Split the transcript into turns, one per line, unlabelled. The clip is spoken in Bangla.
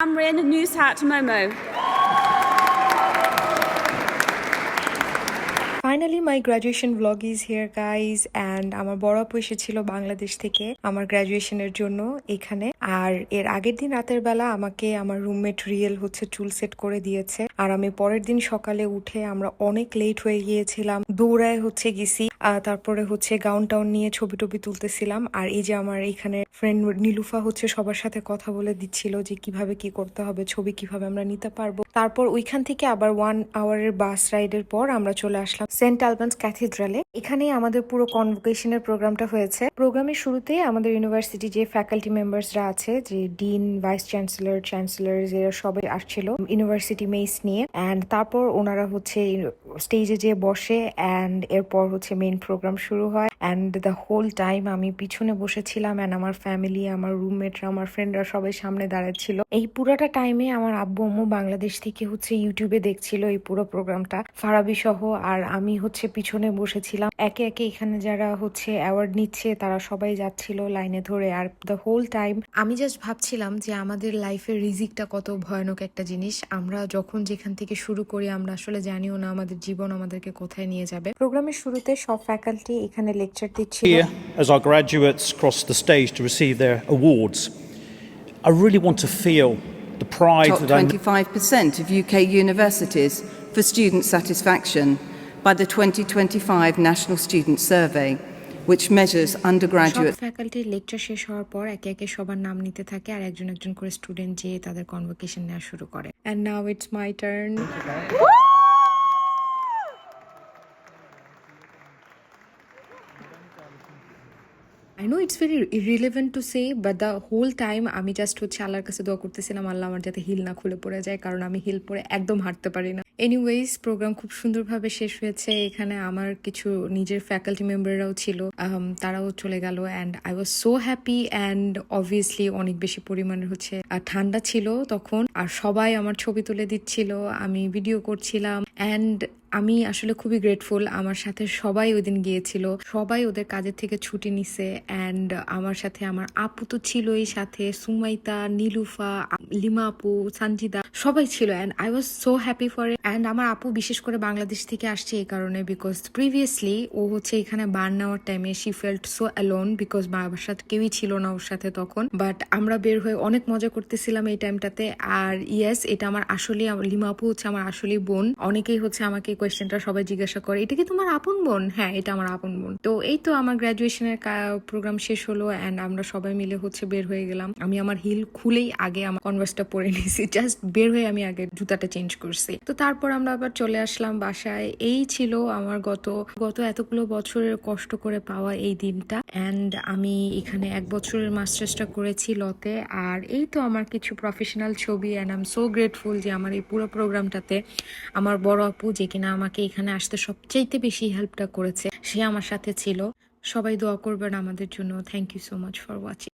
Amrin Nushat Momo.
Finally my graduation vlog is here guys and আমার বড় আপু এসেছিল বাংলাদেশ থেকে আমার গ্রাজুয়েশনের জন্য এখানে আর এর আগের দিন রাতের বেলা আমাকে আমার রুমমেট রিয়েল হচ্ছে চুল সেট করে দিয়েছে আর আমি পরের দিন সকালে উঠে আমরা অনেক লেট হয়ে গিয়েছিলাম দৌড়ায় হচ্ছে গেছি তারপরে হচ্ছে গাউন টাউন নিয়ে ছবি টবি তুলতেছিলাম আর এই যে আমার এখানে ফ্রেন্ড নীলুফা হচ্ছে সবার সাথে কথা বলে দিচ্ছিল যে কিভাবে কি করতে হবে ছবি কিভাবে আমরা নিতে পারবো তারপর ওইখান থেকে আবার 1 আওয়ারের বাস রাইডের পর আমরা চলে আসলাম সেন্ট আলবান্স ক্যাথিড্রালে এখানে আমাদের পুরো কনভোকেশনের প্রোগ্রামটা হয়েছে প্রোগ্রামের শুরুতে আমাদের ইউনিভার্সিটি যে ফ্যাকাল্টি মেম্বার্সরা আছে যে ডিন ভাইস চ্যান্সেলর এরা সবাই আসছিল ইউনিভার্সিটি মেইস নিয়ে অ্যান্ড তারপর ওনারা হচ্ছে স্টেজে যে বসে অ্যান্ড এরপর হচ্ছে মেইন প্রোগ্রাম শুরু হয় অ্যান্ড দ্য হোল টাইম আমি পিছনে বসেছিলাম অ্যান্ড আমার ফ্যামিলি আমার রুমমেটরা আমার ফ্রেন্ডরা সবাই সামনে দাঁড়াচ্ছিল এই পুরাটা টাইমে আমার আব্বু আম্মু বাংলাদেশ থেকে হচ্ছে ইউটিউবে দেখছিল এই পুরো প্রোগ্রামটা ফারাবি সহ আর আমি হচ্ছে পিছনে বসেছিলাম একে একে এখানে যারা হচ্ছে অ্যাওয়ার্ড নিচ্ছে তারা সবাই যাচ্ছিল লাইনে ধরে আর দ্য হোল টাইম আমি জাস্ট ভাবছিলাম যে আমাদের লাইফের রিজিকটা কত ভয়ানক একটা জিনিস আমরা যখন যেখান থেকে শুরু করি আমরা আসলে জানিও না আমাদের জীবন আমাদেরকে কোথায় নিয়ে যাবে প্রোগ্রামের শুরুতে সব ফ্যাকাল্টি এখানে লেকচার দিচ্ছিল
Here, as our graduates cross the stage to receive their awards, I really want to feel the pride
Top
that
25% of UK universities for student satisfaction by the 2025 National Student Survey, which measures undergraduate.
ফ্যাকাল্টির লেকচার শেষ হওয়ার পর একে একে সবার নাম নিতে থাকে আর একজন একজন করে স্টুডেন্ট যে তাদের কনভোকেশন নেওয়া শুরু করে and now it's my turn I know it's very irrelevant to say but the whole time আমি জাস্ট হচ্ছে আল্লাহর কাছে দোয়া করতেছিলাম আল্লাহ আমার যাতে হিল না খুলে পড়ে যায় কারণ আমি হিল পরে একদম হাঁটতে পারি না এনিওয়েজ প্রোগ্রাম খুব সুন্দরভাবে শেষ হয়েছে এখানে আমার কিছু নিজের ফ্যাকাল্টি মেম্বাররাও ছিল তারাও চলে গেল and I was so happy and obviously অনেক বেশি পরিমাণের হচ্ছে ঠান্ডা ছিল তখন আর সবাই আমার ছবি তুলে দিচ্ছিল আমি ভিডিও করছিলাম অ্যান্ড আমি আসলে খুবই গ্রেটফুল আমার সাথে সবাই ওই দিন গিয়েছিল সবাই ওদের কাজের থেকে ছুটি নিছে অ্যান্ড আমার সাথে আমার আপু তো ছিলই সাথে সুমাইতা নীলুফা লিমা আপু সঞ্জিদা সবাই ছিল and I was so happy for it and আমার আপু বিশেষ করে বাংলাদেশ থেকে আসছে এই কারণে বিকজ প্রিভিয়াসলি ও হচ্ছে এখানে বার্ন নেওয়ার টাইমে she felt so alone because বাবার সাথে কেউই ছিল না ওর সাথে তখন বাট আমরা বের হয়ে অনেক মজা করতেছিলাম এই টাইমটাতে আর ইয়েস এটা আমার আসলে লিমা আপু হচ্ছে আমার আসলে বোন অনেকেই হচ্ছে আমাকে কোয়েশ্চেনটা সবাই জিজ্ঞাসা করে এটা কি তোমার আপন বোন হ্যাঁ এটা আমার আপন বোন তো এই তো আমার গ্রাজুয়েশনের প্রোগ্রাম শেষ হলো অ্যান্ড আমরা সবাই মিলে হচ্ছে বের হয়ে গেলাম আমি আমার হিল খুলেই আগে আমার কনভার্সটা পরে নিয়েছি জাস্ট বের হয়ে আমি আগে জুতাটা চেঞ্জ করছি তো তারপর আমরা আবার চলে আসলাম বাসায় এই ছিল আমার গত এতগুলো বছরের কষ্ট করে পাওয়া এই দিনটা অ্যান্ড আমি এখানে 1 বছরের মাস্টার্সটা করেছি লতে আর এই তো আমার কিছু প্রফেশনাল ছবি and I am so grateful যে আমার এই পুরো প্রোগ্রামটাতে আমার বড় আপু যে কিনা আমাকে এখানে আসতে সবচাইতে বেশি হেল্পটা করেছে সে আমার সাথে ছিল সবাই দোয়া করবেন আমাদের জন্য thank you so much for watching